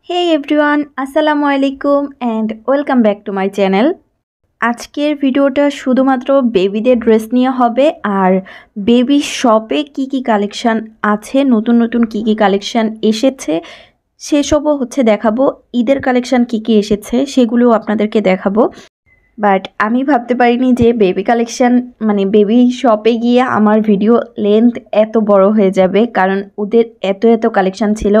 হে everyone, আসসালামু আলাইকুম and welcome back to my channel. আজকের ভিডিওটা শুধুমাত্র বেবিদের ড্রেস নিয়ে হবে আর বেবি শপে কি কি কালেকশান আছে, নতুন নতুন কি কি কালেকশান এসেছে সেসবও দেখাবো। ঈদের কালেকশান কি কি এসেছে সেগুলোও আপনাদেরকে দেখাবো। বাট আমি ভাবতে পারিনি যে বেবি কালেকশান মানে বেবি শপে গিয়ে আমার ভিডিও লেন্থ এত বড় হয়ে যাবে, কারণ ওদের এত এত কালেকশান ছিল।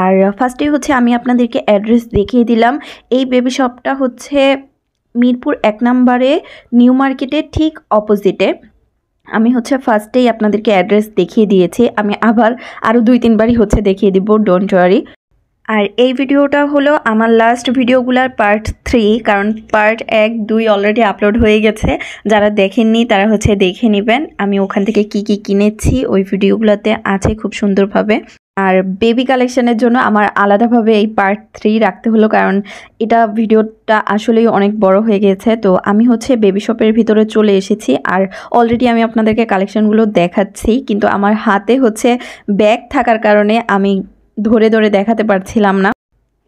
আর ফার্স্টেই আমি আপনাদেরকে অ্যাড্রেস দেখিয়ে দিলাম। এই বেবি শপটা মিরপুর 1 নম্বরে নিউ মার্কেটের ঠিক অপোজিটে। আমি ফার্স্টেই আপনাদেরকে অ্যাড্রেস দেখিয়ে দিয়েছি, আমি আবার আরও 2-3 বারই দেখিয়ে দিব, ডোন্ট ওয়ারি। আর এই ভিডিওটা হলো আমার লাস্ট ভিডিওগুলোর পার্ট 3, কারণ পার্ট 1-2 অলরেডি আপলোড হয়ে গেছে। যারা দেখেননি তারা দেখে নেবেন। আমি ওখান থেকে কি কি কিনেছি ওই ভিডিওগুলোতে আছে খুব সুন্দরভাবে। আর বেবি কালেকশানের জন্য আমার আলাদাভাবে এই পার্ট 3 রাখতে হলো, কারণ এটা ভিডিওটা আসলেই অনেক বড় হয়ে গেছে। তো আমি বেবি শপের ভিতরে চলে এসেছি আর অলরেডি আমি আপনাদেরকে কালেকশানগুলো দেখাচ্ছি, কিন্তু আমার হাতে ব্যাগ থাকার কারণে আমি ধরে ধরে দেখাতে পারছিলাম না।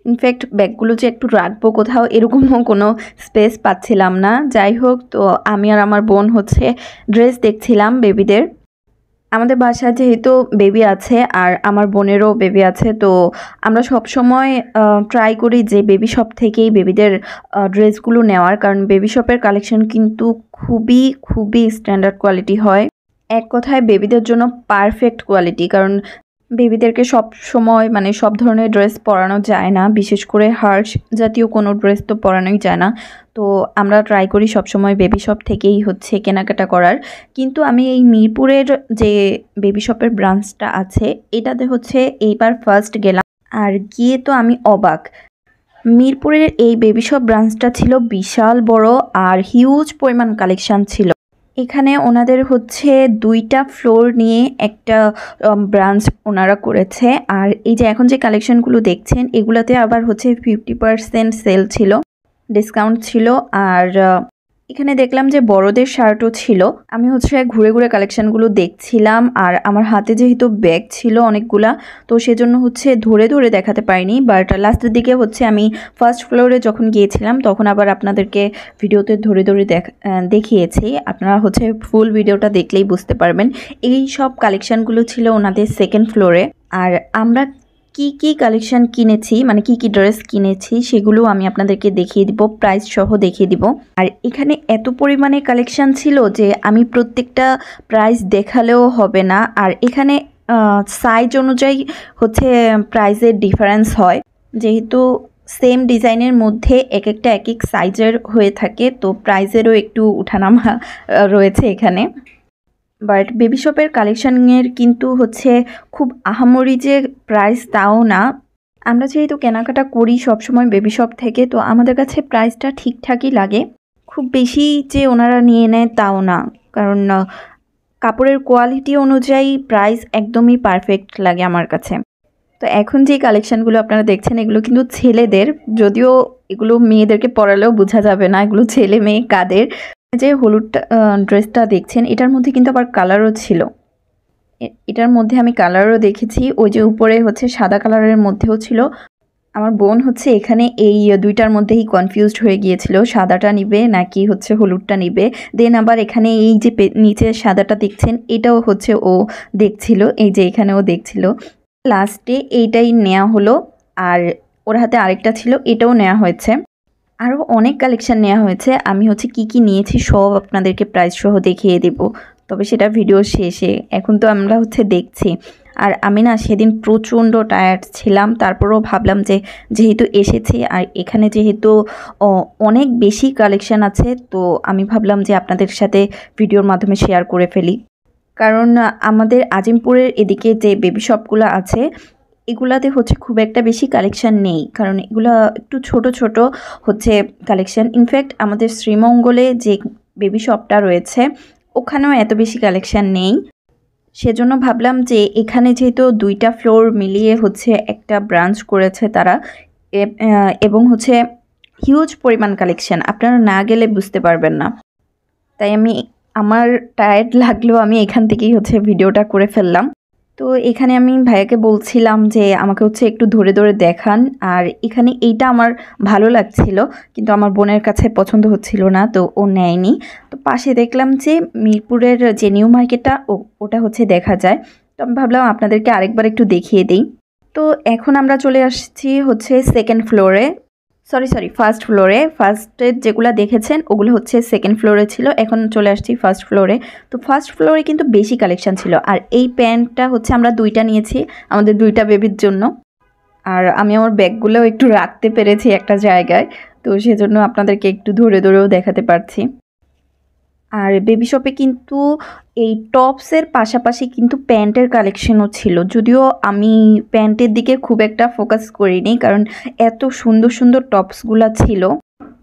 ইনফ্যাক্ট ব্যাগগুলো যে একটু রাখবো কোথাও এরকমও কোনো স্পেস পাচ্ছিলাম না। যাই হোক, তো আমি আর আমার বোন ড্রেস দেখছিলাম বেবিদের। আমাদের বাসায় যেহেতু বেবি আছে আর আমার বোনেরও বেবি আছে, তো আমরা সব সময় ট্রাই করি যে বেবি শপ থেকেই বেবিদের ড্রেসগুলো নেওয়ার, কারণ বেবি শপের কালেকশন কিন্তু খুবই খুবই স্ট্যান্ডার্ড কোয়ালিটি হয়। এক কথায় বেবিদের জন্য পারফেক্ট কোয়ালিটি, কারণ বেবিদেরকে সব সময় সব ধরনের ড্রেস পরানো যায় না, বিশেষ করে হার্শ জাতীয় কোনো ড্রেস তো পরানোই যায় না। তো আমরা ট্রাই করি সব সময় বেবি শপ থেকেই কেনাকাটা করার। কিন্তু আমি এই মিরপুরের যে বেবি শপের ব্রাঞ্চটা আছে এটাতে এইবার ফার্স্ট গেলাম, আর গিয়ে তো আমি অবাক। মিরপুরের এই বেবি শপ ব্রাঞ্চটা ছিল বিশাল বড় আর হিউজ পরিমাণ কালেকশান ছিল। এখানে ওনাদের 2টা ফ্লোর নিয়ে একটা ব্রাঞ্চ ওনারা করেছে। আর এই যে এখন যে কালেকশনগুলো দেখছেন এগুলাতে আবার 50% সেল ছিল, ডিসকাউন্ট ছিল। আর এখানে দেখলাম যে বড়দের শার্টও ছিল। আমি ঘুরে ঘুরে কালেকশানগুলো দেখছিলাম, আর আমার হাতে যেহেতু ব্যাগ ছিল অনেকগুলা, তো সেজন্য ধরে ধরে দেখাতে পারিনি। বাট লাস্টের দিকে আমি ফার্স্ট ফ্লোরে যখন গিয়েছিলাম তখন আবার আপনাদেরকে ভিডিওতে ধরে ধরে দেখিয়েছি। আপনারা ফুল ভিডিওটা দেখলেই বুঝতে পারবেন। এই সব কালেকশানগুলো ছিল ওনাদের সেকেন্ড ফ্লোরে। আর আমরা কি কি কালেকশান কিনেছি কি কি ড্রেস কিনেছি সেগুলো আমি আপনাদেরকে দেখিয়ে দিব, প্রাইস সহ দেখিয়ে দিব। আর এখানে এত পরিমাণে কালেকশান ছিল যে আমি প্রত্যেকটা প্রাইস দেখালেও হবে না। আর এখানে সাইজ অনুযায়ী প্রাইসের ডিফারেন্স হয়, যেহেতু সেম ডিজাইনের মধ্যে এক একটা এক এক সাইজের হয়ে থাকে, তো প্রাইসেরও একটু উঠানামা রয়েছে এখানে। বাট বেবি শপের কালেকশানের কিন্তু খুব আহামরি যে প্রাইস তাও না। আমরা যেহেতু কেনাকাটা করি সবসময় বেবি শপ থেকে, তো আমাদের কাছে প্রাইসটা ঠিকঠাকই লাগে, খুব বেশি যে ওনারা নিয়ে নেয় তাও না, কারণ কাপড়ের কোয়ালিটি অনুযায়ী প্রাইস একদমই পারফেক্ট লাগে আমার কাছে। তো এখন যে কালেকশানগুলো আপনারা দেখছেন এগুলো কিন্তু ছেলেদের, যদিও এগুলো মেয়েদেরকে পরালেও বোঝা যাবে না এগুলো ছেলে মেয়ে কাদের। যে হলুদ ড্রেসটা দেখছেন এটার মধ্যে কিন্তু আবার কালারও ছিল, এটার মধ্যে আমি কালারও দেখেছি। ওই যে উপরে সাদা কালারের মধ্যেও ছিল। আমার বোন এখানে এই 2টার মধ্যেই কনফিউজড হয়ে গিয়েছিল, সাদাটা নিবে নাকি হলুদটা নিবে। দেন আবার এখানে এই যে নিচে সাদাটা দেখছেন এটাও ও দেখছিল, এই যে এখানেও দেখছিল। লাস্টে এইটাই নেওয়া হলো, আর ওর হাতে আরেকটা ছিল এটাও নেওয়া হয়েছে। আরও অনেক কালেকশান নেওয়া হয়েছে। আমি কি কি নিয়েছি সব আপনাদেরকে প্রাইস সহ দেখিয়ে দেব, তবে সেটা ভিডিও শেষে। এখন তো আমরা দেখছি। আর আমি না সেদিন প্রচণ্ড টায়ার্ড ছিলাম, তারপরেও ভাবলাম যে যেহেতু এসেছি আর এখানে যেহেতু অনেক বেশি কালেকশান আছে, তো আমি ভাবলাম যে আপনাদের সাথে ভিডিওর মাধ্যমে শেয়ার করে ফেলি। কারণ আমাদের আজিমপুরের এদিকে যে বেবি শপগুলো আছে এগুলাতে খুব একটা বেশি কালেকশান নেই, কারণ এগুলা একটু ছোট ছোট কালেকশান। ইনফ্যাক্ট আমাদের শ্রীমঙ্গলে যে বেবি শপটা রয়েছে ওখানেও এত বেশি কালেকশান নেই। সেজন্য ভাবলাম যে এখানে যেহেতু 2টা ফ্লোর মিলিয়ে একটা ব্রাঞ্চ করেছে তারা, এবং হিউজ পরিমাণ কালেকশান, আপনারা না গেলে বুঝতে পারবেন না। তাই আমার টায়ার্ড লাগলেও আমি এখান থেকেই ভিডিওটা করে ফেললাম। তো এখানে আমি ভাইয়াকে বলছিলাম যে আমাকে হচ্ছে একটু ধরে ধরে দেখান, আর এখানে এইটা আমার ভালো লাগছিল কিন্তু আমার বোনের কাছে পছন্দ হচ্ছিল না, তো ও নেয়নি। তো পাশে দেখলাম যে মিরপুরের যে নিউ মার্কেটটা ওটা হচ্ছে দেখা যায়, তো আমি ভাবলাম আপনাদেরকে আরেকবার একটু দেখিয়ে দিই। তো এখন আমরা চলে আসছি হচ্ছে সেকেন্ড ফ্লোরে, সরি ফার্স্ট ফ্লোরে। ফার্স্টের যেগুলো দেখেছেন ওগুলো হচ্ছে সেকেন্ড ফ্লোরে ছিল, এখন চলে আসছি ফার্স্ট ফ্লোরে। তো ফার্স্ট ফ্লোরে কিন্তু বেশি কালেকশন ছিল, আর এই প্যান্টটা হচ্ছে আমরা দুইটা নিয়েছি আমাদের দুইটা বেবির জন্য, আর আমি আমার ব্যাগগুলোও একটু রাখতে পেরেছি একটা জায়গায়, তো সেজন্য আপনাদেরকে একটু ধরে ধরেও দেখাতে পারছি। আর বেবি শপে কিন্তু এই টপসের পাশাপাশি কিন্তু প্যান্টের কালেকশনও ছিল, যদিও আমি প্যান্টের দিকে খুব একটা ফোকাস করিনি কারণ এত সুন্দর সুন্দর টপসগুলো ছিল।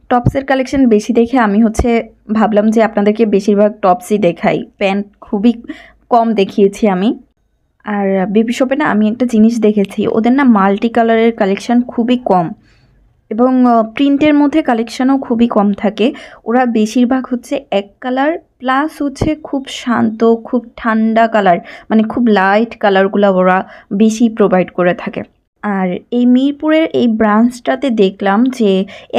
টপসের কালেকশন বেশি দেখে আমি হচ্ছে ভাবলাম যে আপনাদেরকে বেশিরভাগ টপসই দেখাই, প্যান্ট খুবই কম দেখিয়েছি আমি। আর বেবি শপে না আমি একটা জিনিস দেখেছি, ওদের না মাল্টি কালারের কালেকশন খুবই কম, এবং প্রিন্টের মধ্যে কালেকশনও খুবই কম থাকে। ওরা বেশিরভাগ হচ্ছে এক কালার প্লাস হচ্ছে খুব শান্ত খুব ঠান্ডা কালার, মানে খুব লাইট কালারগুলো ওরা বেশি প্রোভাইড করে থাকে। আর এই মিরপুরের এই ব্রাঞ্চটাতে দেখলাম যে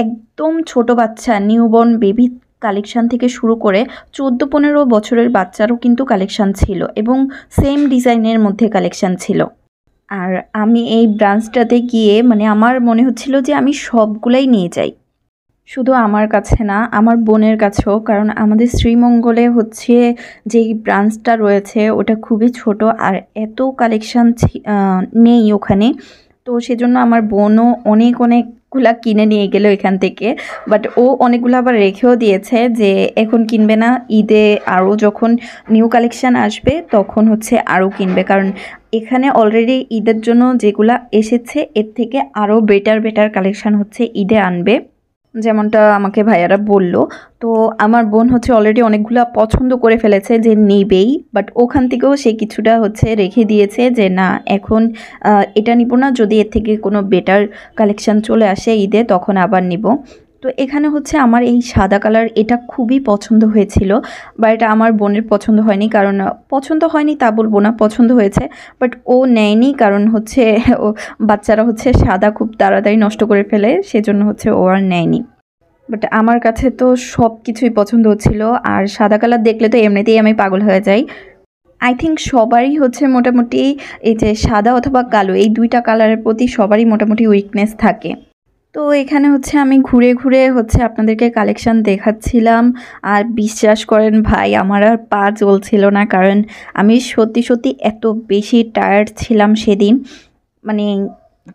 একদম ছোট বাচ্চা নিউবর্ন বেবি কালেকশান থেকে শুরু করে 14-15 বছরের বাচ্চারও কিন্তু কালেকশান ছিল, এবং সেম ডিজাইনের মধ্যে কালেকশান ছিল। আর আমি এই ব্রাঞ্চটাতে গিয়ে মানে আমার মনে হচ্ছিল যে আমি সবগুলাই নিয়ে যাই, শুধু আমার কাছে না আমার বোনের কাছেও, কারণ আমাদের শ্রীমঙ্গলে হচ্ছে যেই ব্রাঞ্চটা রয়েছে ওটা খুবই ছোট আর এত কালেকশান নেই ওখানে, তো সেজন্য আমার বোনও অনেকগুলা কিনে নিয়ে গেল এখান থেকে, বাট ও অনেকগুলো আবার রেখেও দিয়েছে যে এখন কিনবে না, ঈদে আরও যখন নিউ কালেকশান আসবে তখন হচ্ছে আরও কিনবে, কারণ এখানে অলরেডি ঈদের জন্য যেগুলা এসেছে এর থেকে আরও বেটার কালেকশান হচ্ছে ঈদে আনবে, যেমনটা আমাকে ভাইয়ারা বলল। তো আমার বোন হচ্ছে অলরেডি অনেকগুলা পছন্দ করে ফেলেছে যে নেবেই, বাট ওখান থেকেও সে কিছুটা হচ্ছে রেখে দিয়েছে যে না এখন এটা নিব না, যদি এর থেকে কোনো বেটার কালেকশান চলে আসে ঈদে তখন আবার নিব। তো এখানে হচ্ছে আমার এই সাদা কালার এটা খুবই পছন্দ হয়েছিল, বা এটা আমার বোনের পছন্দ হয়নি, কারণ পছন্দ হয়নি তা বলবো না, পছন্দ হয়েছে বাট ও নেয়নি, কারণ হচ্ছে ও বাচ্চারা হচ্ছে সাদা খুব তাড়াতাড়ি নষ্ট করে ফেলে, সেজন্য হচ্ছে ও আর নেয়নি। বাট আমার কাছে তো সব কিছুই পছন্দ হচ্ছিল, আর সাদা কালার দেখলে তো এমনিতেই আমি পাগল হয়ে যাই। আই থিঙ্ক সবারই হচ্ছে মোটামুটি এই যে সাদা অথবা কালো এই দুইটা কালারের প্রতি সবারই মোটামুটি উইকনেস থাকে। তো এখানে হচ্ছে আমি ঘুরে ঘুরে হচ্ছে আপনাদেরকে কালেকশান দেখাচ্ছিলাম, আর বিশ্বাস করেন ভাই আমার আর পা চলছিল না, কারণ আমি সত্যি এত বেশি টায়ার্ড ছিলাম সেদিন, মানে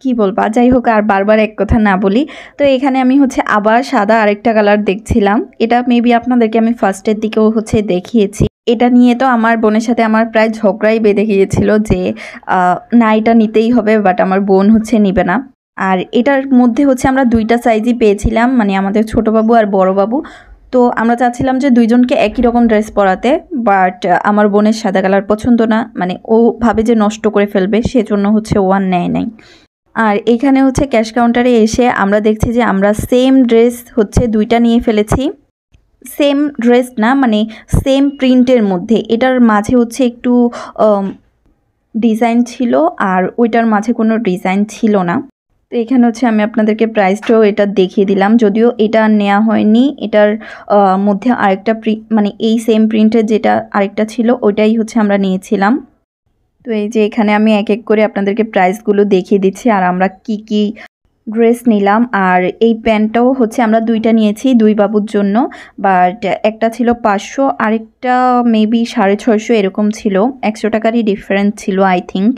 কি বলবো, যাই হোক আর বারবার এক কথা না বলি। তো এখানে আমি হচ্ছে আবার সাদা আরেকটা কালার দেখছিলাম, এটা মেবি আপনাদেরকে আমি ফার্স্টের দিকেও হচ্ছে দেখিয়েছি। এটা নিয়ে তো আমার বোনের সাথে আমার প্রায় ঝগড়াই বেঁধে গিয়েছিল যে না এটা নিতেই হবে, বাট আমার বোন হচ্ছে নিবে না। আর এটার মধ্যে হচ্ছে আমরা দুইটা সাইজই পেয়েছিলাম, মানে আমাদের ছোট বাবু আর বড় বাবু, তো আমরা চাচ্ছিলাম যে দুইজনকে একই রকম ড্রেস পরাতে, বাট আমার বোনের সাদা কালার পছন্দ না, মানে ও ভাবে যে নষ্ট করে ফেলবে, সেজন্য হচ্ছে ও আর নেয় নাই। আর এখানে হচ্ছে ক্যাশ কাউন্টারে এসে আমরা দেখছি যে আমরা সেম ড্রেস হচ্ছে দুইটা নিয়ে ফেলেছি, সেম ড্রেস না মানে সেম প্রিন্টের মধ্যে, এটার মাঝে হচ্ছে একটু ডিজাইন ছিল আর ওইটার মাঝে কোনো ডিজাইন ছিল না। তো এখানে হচ্ছে আমি আপনাদেরকে প্রাইসটাও এটা দেখিয়ে দিলাম, যদিও এটা নেওয়া হয়নি, এটার মধ্যে আরেকটা মানে এই সেম প্রিন্টের যেটা আরেকটা ছিল ওইটাই হচ্ছে আমরা নিয়েছিলাম। তো এই যে এখানে আমি এক এক করে আপনাদেরকে প্রাইসগুলো দেখিয়ে দিচ্ছি আর আমরা কি ড্রেস নিলাম। আর এই প্যান্টটাও হচ্ছে আমরা দুইটা নিয়েছি দুই বাবুর জন্য, বাট একটা ছিল 500, আরেকটা মেবি 650 এরকম ছিল, 100 টাকারই ডিফারেন্স ছিল আই থিঙ্ক।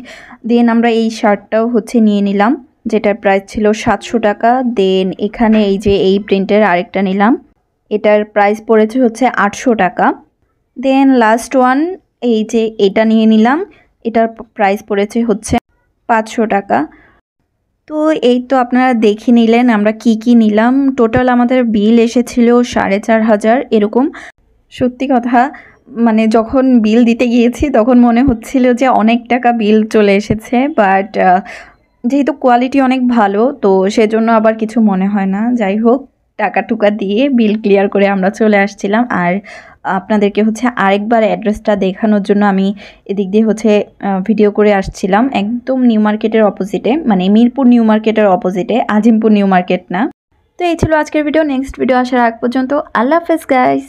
দেন আমরা এই শার্টটাও হচ্ছে নিয়ে নিলাম যেটার প্রাইস ছিল 700 টাকা। দেন এখানে এই যে এই প্রিন্টের আরেকটা নিলাম, এটার প্রাইস পড়েছে হচ্ছে 800 টাকা। দেন লাস্ট ওয়ান এই যে এটা নিয়ে নিলাম, এটার প্রাইস পড়েছে হচ্ছে 500 টাকা। তো এই তো আপনারা দেখে নিলেন আমরা কি নিলাম, টোটাল আমাদের বিল এসেছিল 4500 এরকম। সত্যি কথা মানে যখন বিল দিতে গিয়েছি তখন মনে হচ্ছিল যে অনেক টাকা বিল চলে এসেছে, বাট যেহেতু কোয়ালিটি অনেক ভালো তো সেজন্য আবার কিছু মনে হয় না। যাই হোক টাকা টুকা দিয়ে বিল ক্লিয়ার করে আমরা চলে আসছিলাম। আর আপনাদেরকে হচ্ছে আরেকবার অ্যাড্রেসটা দেখানোর জন্য আমি এদিক দিয়ে হচ্ছে ভিডিও করে আসছিলাম। একদম নিউ মার্কেটের অপোজিটে, মানে মিরপুর নিউ মার্কেটের অপোজিটে, আজিমপুর নিউ মার্কেট না। তো এই ছিল আজকের ভিডিও। নেক্সট ভিডিও আসার আগ পর্যন্ত আল্লাহ হাফেজ গাইস।